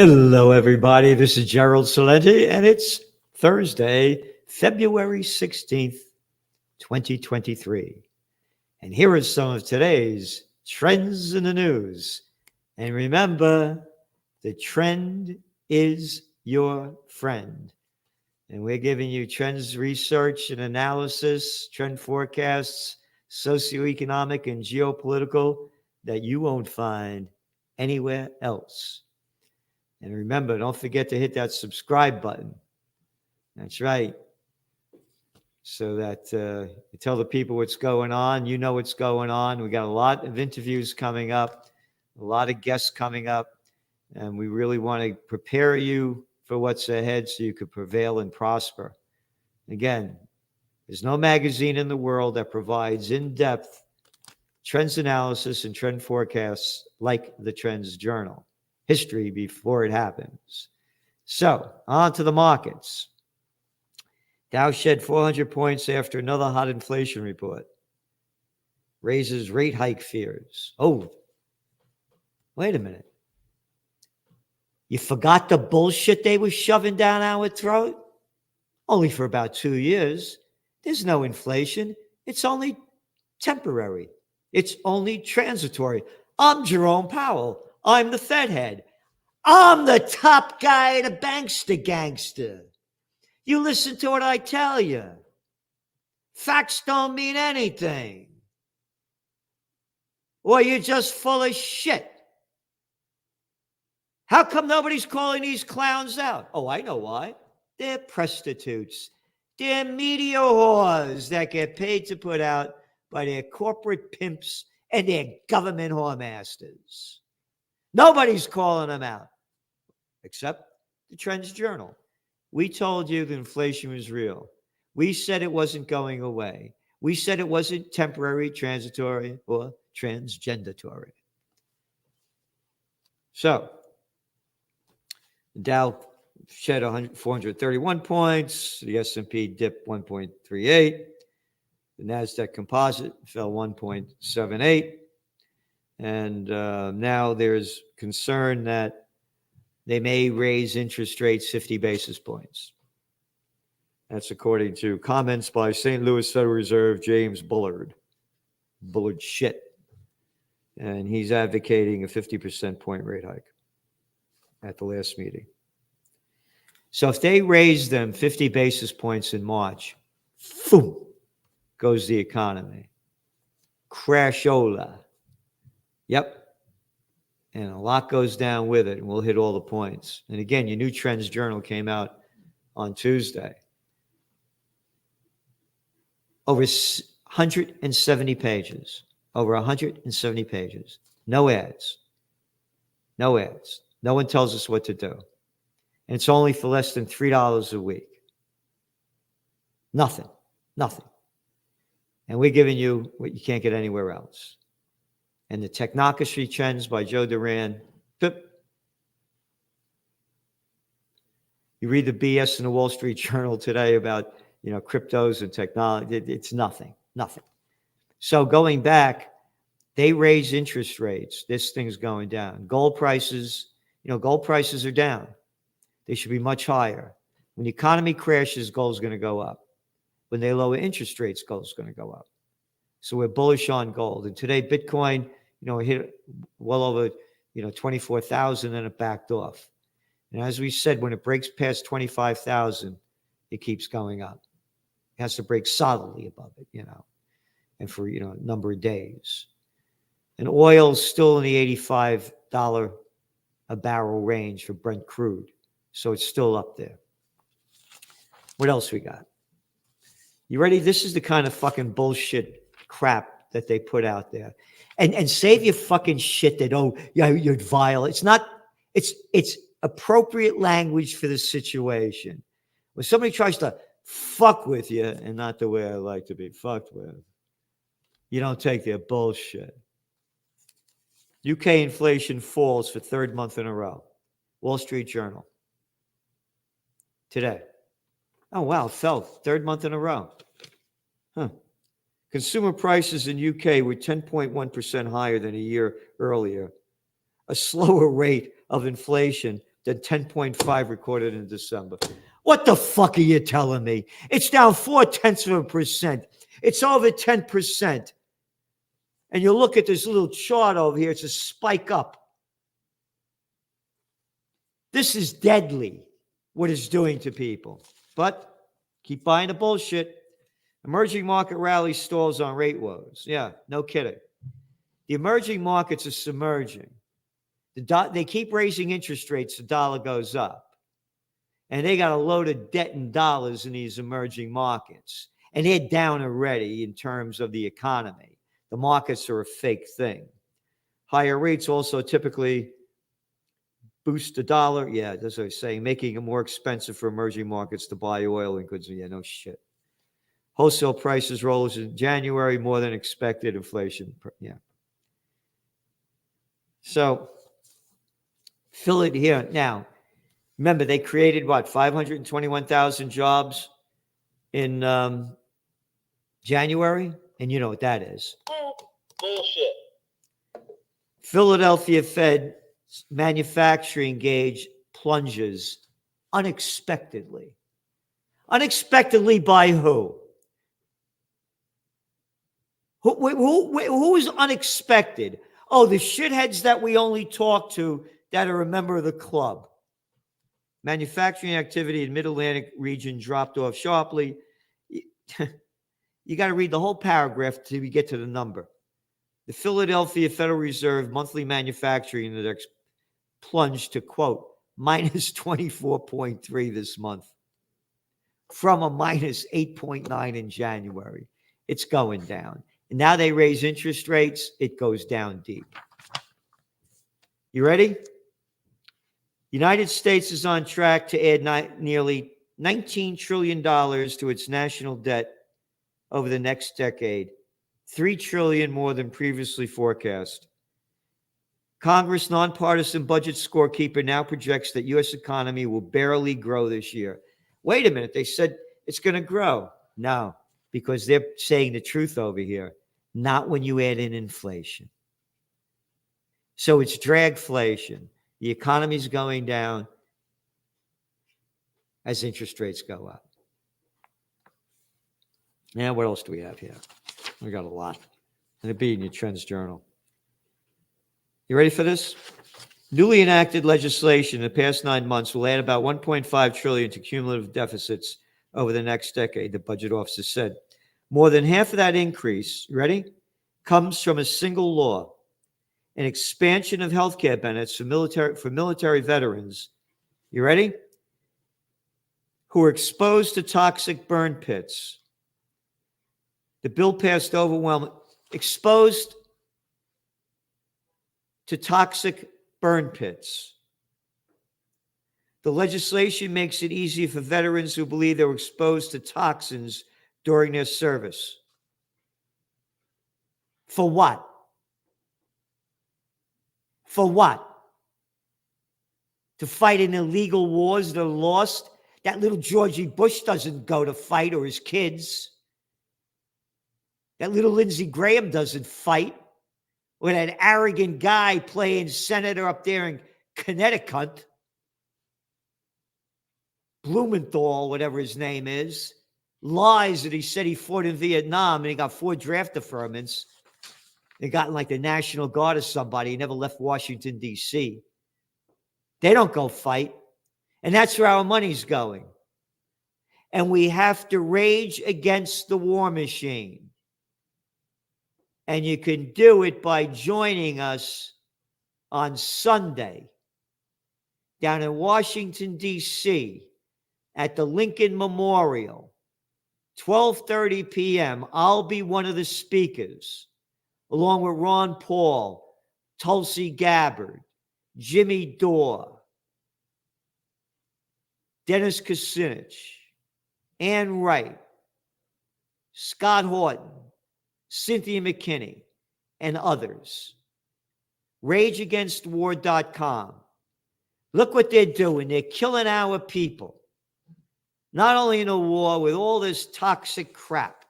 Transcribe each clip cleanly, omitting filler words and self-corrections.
Hello, everybody. This is Gerald Salenti, and it's Thursday, February 16th, 2023. And here are some of today's trends in the news. And remember, the trend is your friend. And we're giving you trends research and analysis, trend forecasts, socioeconomic and geopolitical that you won't find anywhere else. And remember, don't forget to hit that subscribe button. That's right. So that you tell the people what's going on. You know what's going on. We got a lot of interviews coming up, a lot of guests coming up. And we really want to prepare you for what's ahead so you could prevail and prosper. Again, there's no magazine in the world that provides in-depth trends analysis and trend forecasts like the Trends Journal. History before it happens. So, on to the markets. Dow shed 400 points after another hot inflation report. Raises rate hike fears. Oh, wait a minute. You forgot the bullshit they were shoving down our throat? Only for about 2 years. There's no inflation. It's only temporary. It's only transitory. I'm Jerome Powell. I'm the Fed head. I'm the top guy, the bankster gangster. You listen to what I tell you. Facts don't mean anything. Or you're just full of shit. How come nobody's calling these clowns out? Oh, I know why. They're prostitutes. They're media whores that get paid to put out by their corporate pimps and their government whoremasters. Nobody's calling them out, except the Trends Journal. We told you that inflation was real. We said it wasn't going away. We said it wasn't temporary, transitory, or transgendatory. So, the Dow shed 431 points. The S&P dipped 1.38. The NASDAQ composite fell 1.78. And now there's concern that they may raise interest rates 50 basis points. That's according to comments by St. Louis Federal Reserve James Bullard. Bullard shit. And he's advocating a 50% point rate hike at the last meeting. So if they raise them 50 basis points in March, boom, goes the economy. Crashola. Yep. And a lot goes down with it, and we'll hit all the points. And again, your new Trends Journal came out on Tuesday. Over 170 pages. Over 170 pages. No ads. No ads. No one tells us what to do. And it's only for less than $3 a week. Nothing. Nothing. And we're giving you what you can't get anywhere else. And the Technocracy Trends by Joe Duran. Pip. You read the BS in the Wall Street Journal today about, cryptos and technology. It's nothing. Nothing. So going back, they raise interest rates. This thing's going down. Gold prices are down. They should be much higher. When the economy crashes, gold's going to go up. When they lower interest rates, gold's going to go up. So we're bullish on gold. And today, Bitcoin, hit well over, 24,000, and it backed off. And as we said, when it breaks past 25,000, it keeps going up. It has to break solidly above it, and for, a number of days. And oil's still in the $85 a barrel range for Brent crude. So it's still up there. What else we got? You ready? This is the kind of fucking bullshit crap that they put out there. And save your fucking shit that, you're vile. It's not, it's appropriate language for the situation. When somebody tries to fuck with you, and not the way I like to be fucked with, you don't take their bullshit. UK inflation falls for third month in a row. Wall Street Journal. Today. Oh, wow, it fell third month in a row. Huh. Consumer prices in UK were 10.1% higher than a year earlier. A slower rate of inflation than 10.5 recorded in December. What the fuck are you telling me? It's down 0.4%. It's over 10%. And you look at this little chart over here, it's a spike up. This is deadly, what it's doing to people. But keep buying the bullshit. Emerging market rally stalls on rate woes. Yeah, no kidding. The emerging markets are submerging. They keep raising interest rates, the dollar goes up. And they got a load of debt in dollars in these emerging markets. And they're down already in terms of the economy. The markets are a fake thing. Higher rates also typically boost the dollar. Yeah, that's what I was saying, making it more expensive for emerging markets to buy oil and goods. Yeah, no shit. Wholesale prices rose in January more than expected. Inflation. Yeah. So, fill it here. Now, remember, they created what, 521,000 jobs in January? And you know what that is. Bullshit. Philadelphia Fed manufacturing gauge plunges unexpectedly. Unexpectedly by who? Who is unexpected? Oh, the shitheads that we only talk to that are a member of the club. Manufacturing activity in Mid-Atlantic region dropped off sharply. You got to read the whole paragraph till we get to the number. The Philadelphia Federal Reserve monthly manufacturing index plunged to, quote, minus 24.3 this month from a minus 8.9 in January. It's going down. And now they raise interest rates, it goes down deep. You ready? United States is on track to add nearly $19 trillion to its national debt over the next decade, $3 trillion more than previously forecast. Congress nonpartisan budget scorekeeper now projects that U.S. economy will barely grow this year. Wait a minute, they said it's going to grow. No, because they're saying the truth over here. Not when you add in inflation. So it's dragflation. The economy's going down as interest rates go up. Now, what else do we have here? We got a lot. And it'll be in your Trends Journal. You ready for this? Newly enacted legislation in the past 9 months will add about $1.5 trillion to cumulative deficits over the next decade, the budget officer said. More than half of that increase, ready, comes from a single law, an expansion of healthcare benefits for military veterans. You ready? Who are exposed to toxic burn pits. The bill passed overwhelmingly. Exposed to toxic burn pits. The legislation makes it easier for veterans who believe they were exposed to toxins during their service. For what? For what? To fight in illegal wars that are lost? That little Georgie Bush doesn't go to fight, or his kids. That little Lindsey Graham doesn't fight. Or that arrogant guy playing senator up there in Connecticut. Blumenthal, whatever his name is. Lies that he said he fought in Vietnam and he got 4 draft deferments. They got in like the National Guard or somebody. He never left Washington, D.C. They don't go fight. And that's where our money's going. And we have to rage against the war machine. And you can do it by joining us on Sunday down in Washington, D.C. at the Lincoln Memorial, 12:30 p.m. I'll be one of the speakers, along with Ron Paul, Tulsi Gabbard, Jimmy Dore, Dennis Kucinich, Ann Wright, Scott Horton, Cynthia McKinney, and others. RageAgainstWar.com. Look what they're doing. They're killing our people. Not only in a war, with all this toxic crap.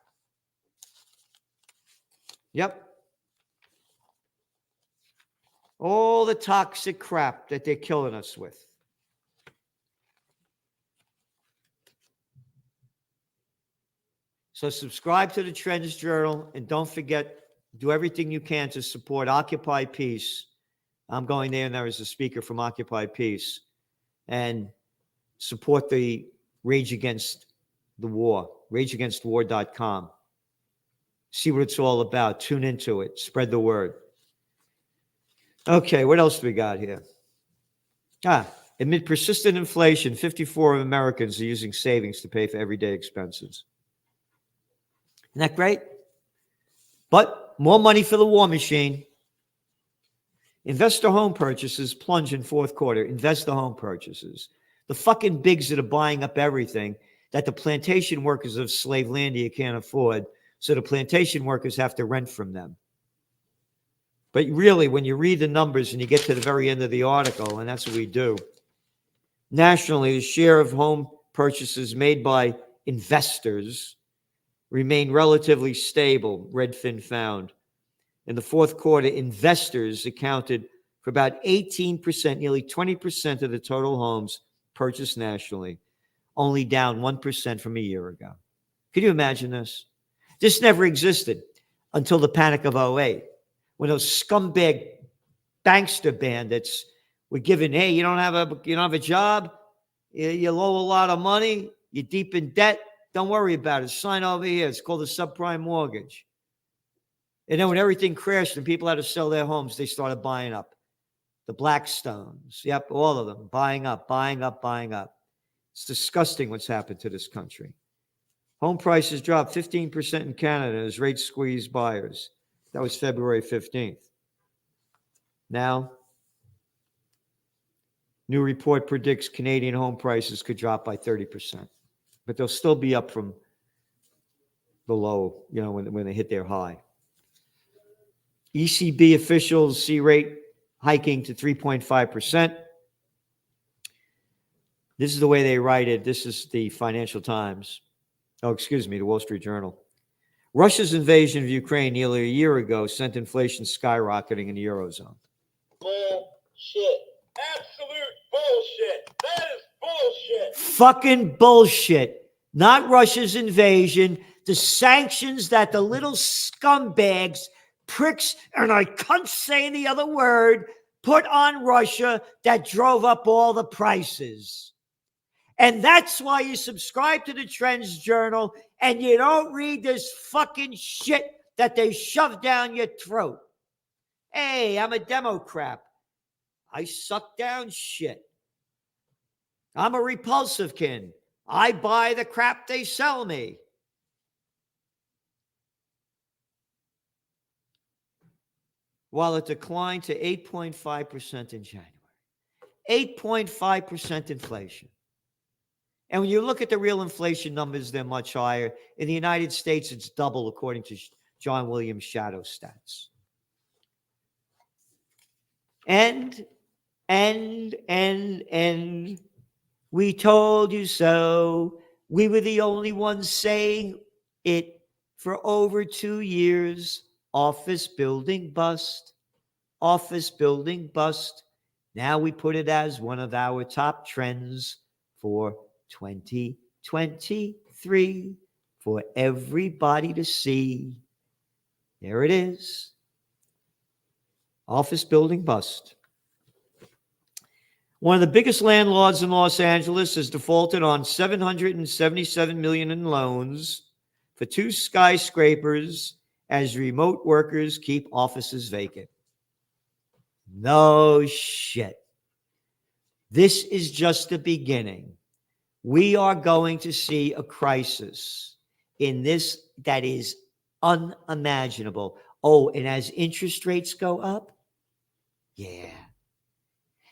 Yep. All the toxic crap that they're killing us with. So subscribe to the Trends Journal, and don't forget, do everything you can to support Occupy Peace. I'm going there as a speaker from Occupy Peace, and support the Rage Against the War, rageagainstwar.com. See what it's all about. Tune into it. Spread the word. Okay, what else do we got here? Amid persistent inflation, 54 of Americans are using savings to pay for everyday expenses. Isn't that great? But more money for the war machine. Investor home purchases plunge in fourth quarter. Investor home purchases. The fucking bigs that are buying up everything that the plantation workers of Slavelandia can't afford, so the plantation workers have to rent from them. But really, when you read the numbers and you get to the very end of the article, and that's what we do, nationally, the share of home purchases made by investors remained relatively stable, Redfin found. In the fourth quarter, investors accounted for about 18%, nearly 20% of the total homes purchased nationally, only down 1% from a year ago. Can you imagine this? This never existed until the Panic of '08, when those scumbag bankster bandits were given, hey, you don't have a job, you owe a lot of money, you're deep in debt, don't worry about it. Sign over here. It's called a subprime mortgage. And then when everything crashed and people had to sell their homes, they started buying up. The Blackstones, yep, all of them, buying up. It's disgusting what's happened to this country. Home prices dropped 15% in Canada as rates squeezed buyers. That was February 15th. Now, new report predicts Canadian home prices could drop by 30%, but they'll still be up from the low, when they hit their high. ECB officials see rate hiking to 3.5%. This is the way they write it. This is the Financial Times. The Wall Street Journal. Russia's invasion of Ukraine nearly a year ago sent inflation skyrocketing in the Eurozone. Bullshit. Absolute bullshit. That is bullshit. Fucking bullshit. Not Russia's invasion. The sanctions that the little scumbags, pricks, and I can't say the other word, put on Russia that drove up all the prices. And that's why you subscribe to the Trends Journal and you don't read this fucking shit that they shove down your throat. Hey, I'm a Democrat. I suck down shit. I'm a Repulsivekin. I buy the crap they sell me. While it declined to 8.5% in January. 8.5% inflation. And when you look at the real inflation numbers, they're much higher. In the United States, it's double, according to John Williams' shadow stats. And we told you so. We were the only ones saying it for over 2 years. Office building bust. Office building bust. Now we put it as one of our top trends for 2023 for everybody to see. There it is. Office building bust. One of the biggest landlords in Los Angeles has defaulted on $777 million in loans for 2 skyscrapers as remote workers keep offices vacant. No shit. This is just the beginning. We are going to see a crisis in this that is unimaginable. Oh, and as interest rates go up, yeah,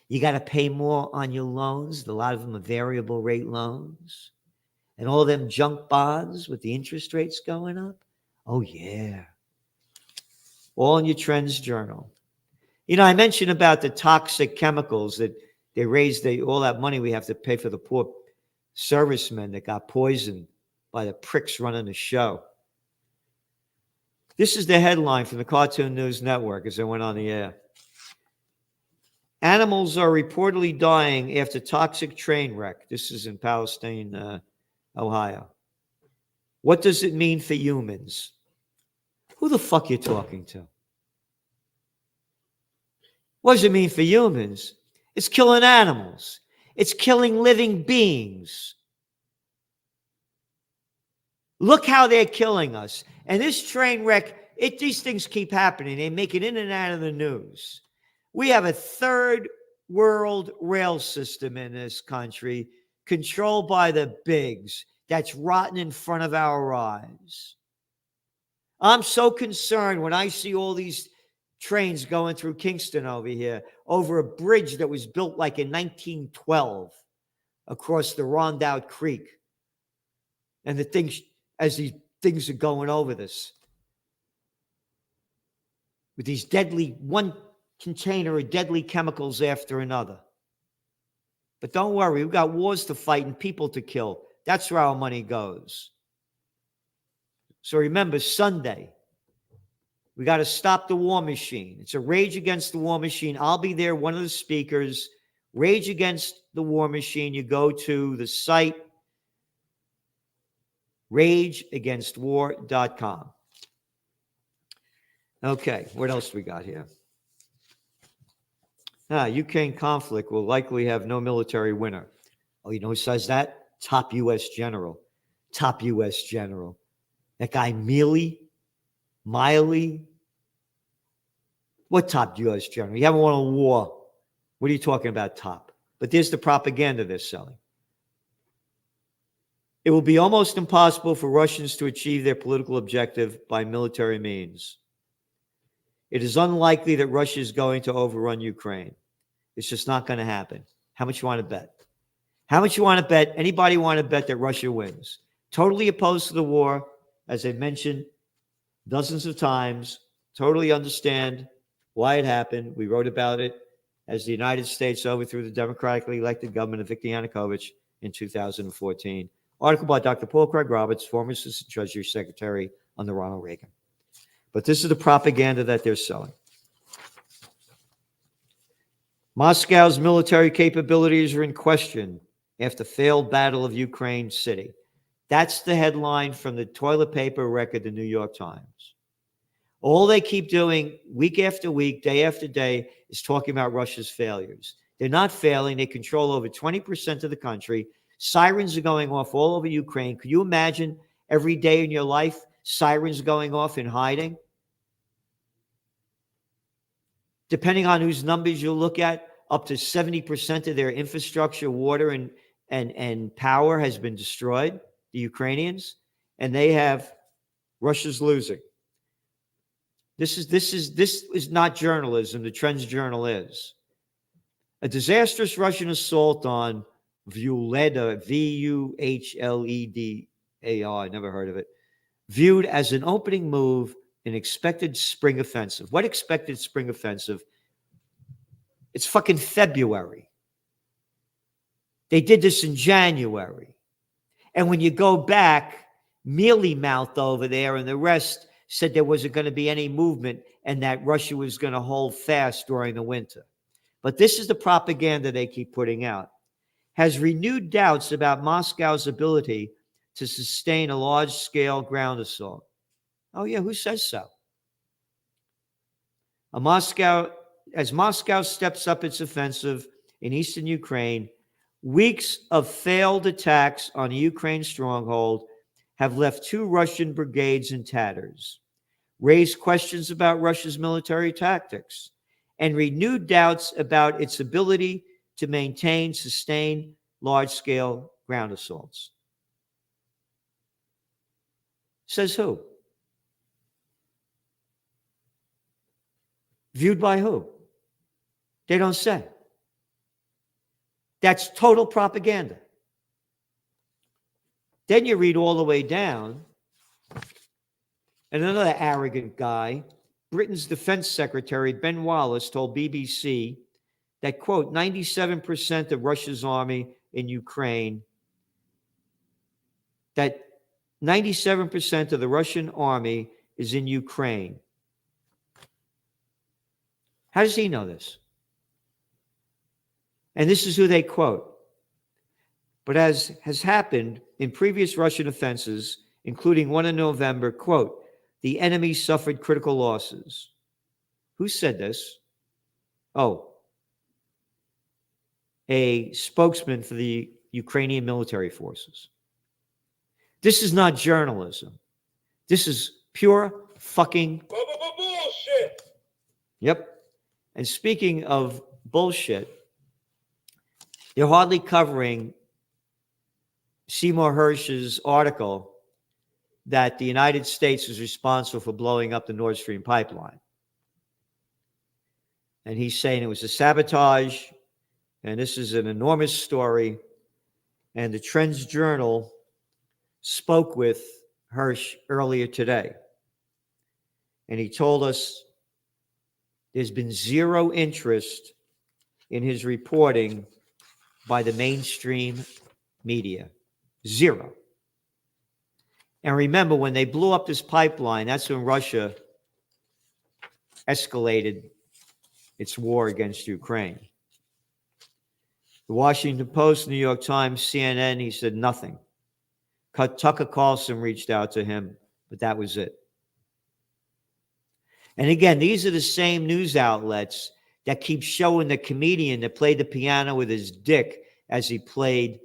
you got to pay more on your loans. A lot of them are variable rate loans. And all them junk bonds with the interest rates going up. Oh, yeah. All in your Trends Journal. I mentioned about the toxic chemicals that they raised all that money we have to pay for the poor servicemen that got poisoned by the pricks running the show. This is the headline from the Cartoon News Network as they went on the air. Animals are reportedly dying after toxic train wreck. This is in Palestine, Ohio. What does it mean for humans? Who the fuck you talking to? What does it mean for humans? It's killing animals. It's killing living beings. Look how they're killing us. And this train wreck, these things keep happening. They make it in and out of the news. We have a third world rail system in this country controlled by the bigs that's rotten in front of our eyes. I'm so concerned when I see all these trains going through Kingston over here, over a bridge that was built like in 1912 across the Rondout Creek. And the things, as these things are going over this, with these deadly, one container of deadly chemicals after another. But don't worry, we've got wars to fight and people to kill. That's where our money goes. So remember, Sunday, we got to stop the war machine. It's a Rage Against the War Machine. I'll be there, one of the speakers. Rage Against the War Machine. You go to the site, rageagainstwar.com. Okay, what else we got here? Ukraine conflict will likely have no military winner. Oh, you know who says that? Top U.S. general. Top U.S. general. That guy Miley. What top U.S. general? You haven't won a war. What are you talking about, top? But there's the propaganda they're selling. It will be almost impossible for Russians to achieve their political objective by military means. It is unlikely that Russia is going to overrun Ukraine. It's just not going to happen. How much you want to bet? How much you want to bet? Anybody want to bet that Russia wins? Totally opposed to the war, as I mentioned dozens of times. Totally understand why it happened. We wrote about it as the United States overthrew the democratically elected government of Viktor Yanukovych in 2014. Article by Dr. Paul Craig Roberts, former Assistant Treasury Secretary under Ronald Reagan. But this is the propaganda that they're selling. Moscow's military capabilities are in question after failed Battle of Ukraine City. That's the headline from the toilet paper record, the New York Times. All they keep doing week after week, day after day, is talking about Russia's failures. They're not failing. They control over 20% of the country. Sirens are going off all over Ukraine. Could you imagine every day in your life, sirens going off in hiding? Depending on whose numbers you look at, up to 70% of their infrastructure, water, and power has been destroyed, the Ukrainians, and they have Russia's losing. This is not journalism. The Trends Journal is. A disastrous Russian assault on Vuhledar, Vuhledar, I never heard of it, viewed as an opening move in expected spring offensive. What expected spring offensive? It's fucking February. They did this in January. And when you go back, mealy mouthed over there and the rest said there wasn't going to be any movement and that Russia was going to hold fast during the winter. But this is the propaganda they keep putting out. Has renewed doubts about Moscow's ability to sustain a large-scale ground assault. Oh, yeah, who says so? As Moscow steps up its offensive in eastern Ukraine, weeks of failed attacks on a Ukraine stronghold have left 2 Russian brigades in tatters, raised questions about Russia's military tactics, and renewed doubts about its ability to maintain sustained large-scale ground assaults. Says who? Viewed by who? They don't say. That's total propaganda. Then you read all the way down, and another arrogant guy, Britain's Defense Secretary Ben Wallace, told BBC that, quote, 97% of Russia's army in Ukraine, that 97% of the Russian army is in Ukraine. How does he know this? And this is who they quote. But as has happened in previous Russian offenses including one in November, quote, the enemy suffered critical losses. Who said this? Oh, a spokesman for the Ukrainian military forces. This is not journalism. This is pure fucking bullshit. Yep. And speaking of bullshit, they're hardly covering Seymour Hersh's article that the United States is responsible for blowing up the Nord Stream pipeline. And he's saying it was a sabotage, and this is an enormous story. And the Trends Journal spoke with Hersh earlier today. And he told us there's been zero interest in his reporting by the mainstream media. Zero. And remember, when they blew up this pipeline, that's when Russia escalated its war against Ukraine. The Washington Post, New York Times, CNN, he said nothing. Tucker Carlson reached out to him, but that was it. And again, these are the same news outlets that keep showing the comedian that played the piano with his dick as he played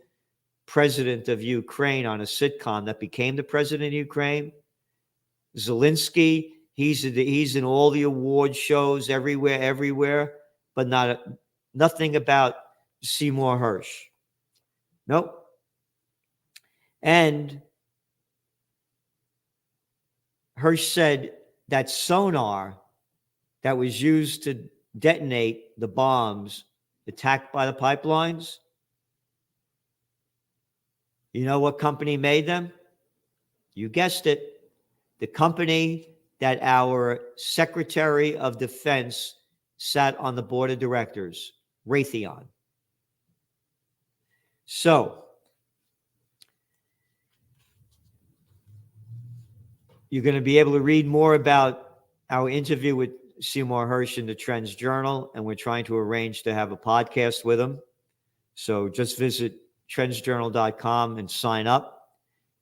president of Ukraine on a sitcom that became the president of Ukraine. Zelensky, he's in all the award shows everywhere, but nothing about Seymour Hersh. Nope. And Hersh said that sonar that was used to detonate the bombs attacked by the pipelines, you know what company made them? You guessed it. The company that our Secretary of Defense sat on the board of directors, Raytheon. So, you're going to be able to read more about our interview with Seymour Hersh in the Trends Journal, and we're trying to arrange to have a podcast with him. So just visit trendsjournal.com and sign up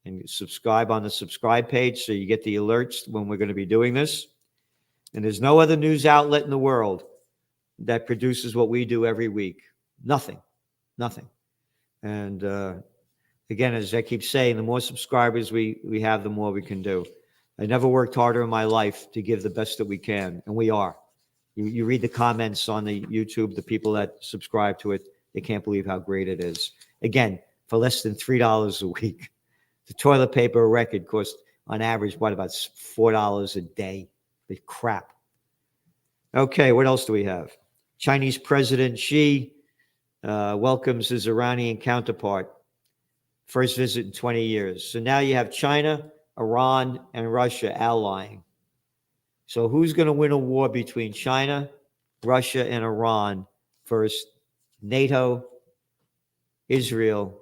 and subscribe on the subscribe page so you get the alerts when we're going to be doing this. And there's no other news outlet in the world that produces what we do every week. Nothing. And again, as I keep saying, the more subscribers we have, the more we can do. I never worked harder in my life to give the best that we can, and we are. You read the comments on the YouTube, the people that subscribe to it, they can't believe how great it is. Again, for less than $3 a week. The toilet paper record costs, on average, about $4 a day? The crap. Okay, what else do we have? Chinese President Xi welcomes his Iranian counterpart. First visit in 20 years. So now you have China, Iran, and Russia allying. So who's going to win a war between China, Russia, and Iran first? NATO, Israel,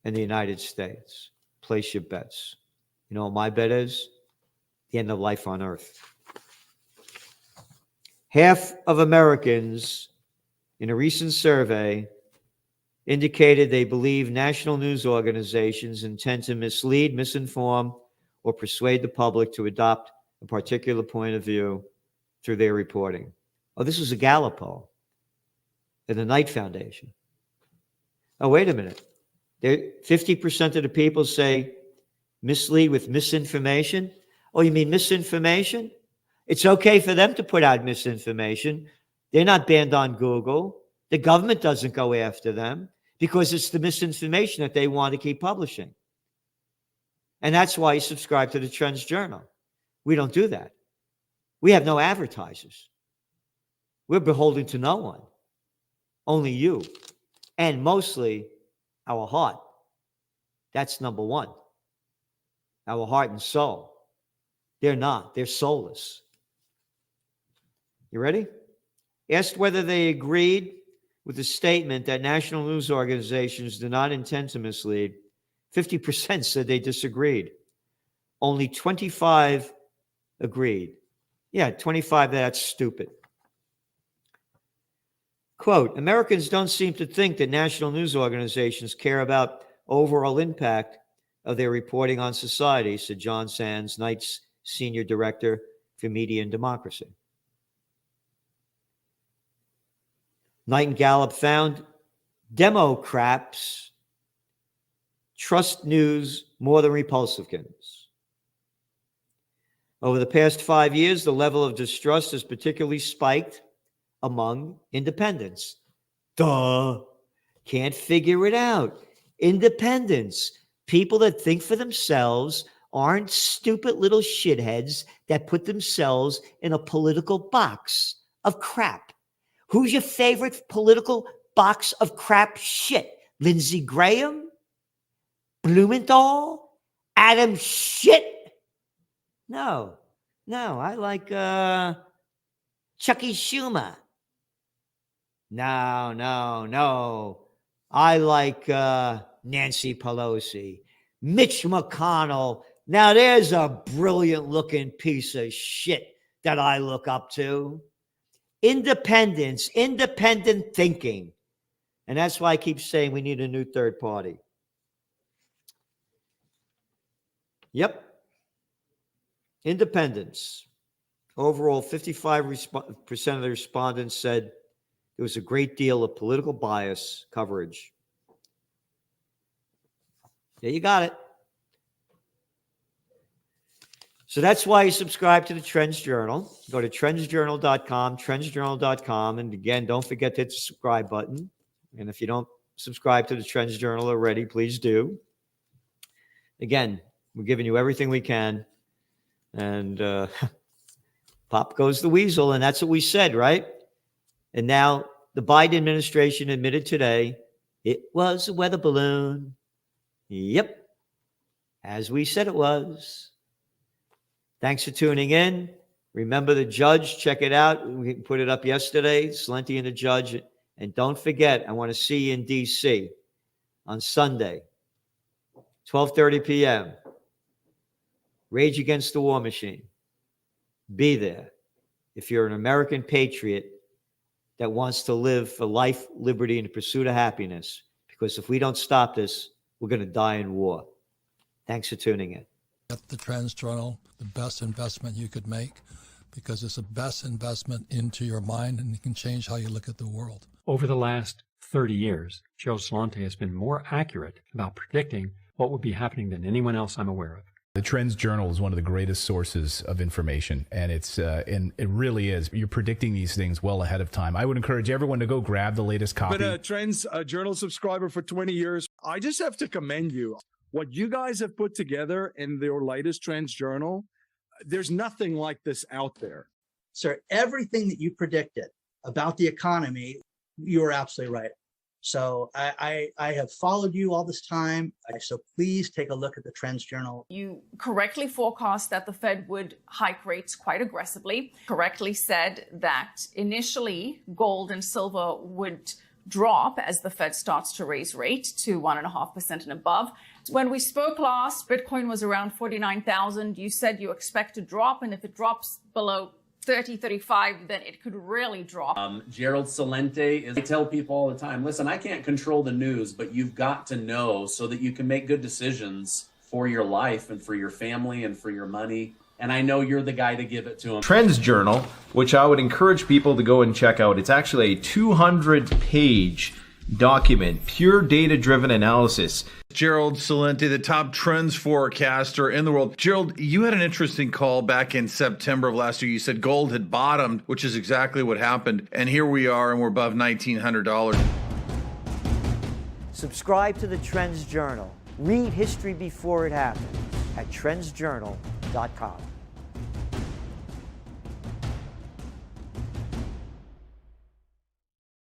and the United States. Place your bets. You know what my bet is? The end of life on Earth. Half of Americans in a recent survey indicated they believe national news organizations intend to mislead, misinform, or persuade the public to adopt a particular point of view through their reporting. Oh, this is a Gallup poll in the Knight Foundation. Oh, wait a minute. 50% of the people say mislead with misinformation. Oh, you mean misinformation? It's okay for them to put out misinformation. They're not banned on Google. The government doesn't go after them because it's the misinformation that they want to keep publishing. And that's why you subscribe to the Trends Journal. We don't do that. We have no advertisers. We're beholden to no one. Only you. And mostly our heart. That's number one. Our heart and soul. They're not. They're soulless. You ready? Asked whether they agreed with the statement that national news organizations do not intend to mislead, 50% said they disagreed. Only 25 agreed. Yeah, 25, that's stupid. Quote, Americans don't seem to think that national news organizations care about overall impact of their reporting on society, said John Sands, Knight's senior director for media and democracy. Knight and Gallup found Democrats trust news more than Republicans. Over the past 5 years, the level of distrust has particularly spiked among independents. Duh. Can't figure it out. Independents, people that think for themselves, aren't stupid little shitheads that put themselves in a political box of crap. Who's your favorite political box of crap shit? Lindsey Graham? Blumenthal? Adam shit? No, I like Chucky Schumer. No. I like Nancy Pelosi. Mitch McConnell. Now there's a brilliant looking piece of shit that I look up to. Independence, independent thinking. And that's why I keep saying we need a new third party. Yep. Independence. Overall, 55% of the respondents said there was a great deal of political bias coverage. Yeah, you got it. So that's why you subscribe to the Trends Journal. Go to trendsjournal.com, and again, don't forget to hit the subscribe button. And if you don't subscribe to the Trends Journal already, please do. Again, we're giving you everything we can. And pop goes the weasel, and that's what we said, right? And now the Biden administration admitted today it was a weather balloon. Yep. As we said it was. Thanks for tuning in. Remember the judge, check it out. We put it up yesterday, Celente and the judge. And don't forget, I want to see you in D.C. on Sunday, 12:30 p.m. Rage Against the War Machine. Be there if you're an American patriot that wants to live for life, liberty, and the pursuit of happiness. Because if we don't stop this, we're going to die in war. Thanks for tuning in. At the Trends Journal, the best investment you could make, because it's the best investment into your mind, and it can change how you look at the world. Over the last 30 years, Gerald Celente has been more accurate about predicting what would be happening than anyone else I'm aware of. The Trends Journal is one of the greatest sources of information, and and it really is. You're predicting these things well ahead of time. I would encourage everyone to go grab the latest copy. Been a Trends Journal subscriber for 20 years. I just have to commend you. What you guys have put together in your latest Trends Journal, there's nothing like this out there. Sir, everything that you predicted about the economy, you were absolutely right. So I have followed you all this time. So please take a look at the Trends Journal. You correctly forecast that the Fed would hike rates quite aggressively, correctly said that initially gold and silver would drop as the Fed starts to raise rate to 1.5% and above. When we spoke last, Bitcoin was around 49,000. You said you expect to drop, and if it drops below 30, 35, then it could really drop. Gerald Celente I tell people all the time, listen, I can't control the news, but you've got to know so that you can make good decisions for your life and for your family and for your money. And I know you're the guy to give it to them. Trends Journal, which I would encourage people to go and check out. It's actually a 200-page document, pure data-driven analysis. Gerald Celente, the top trends forecaster in the world. Gerald, you had an interesting call back in September of last year. You said gold had bottomed, which is exactly what happened. And here we are, and we're above $1,900. Subscribe to the Trends Journal. Read history before it happened at trendsjournal.com.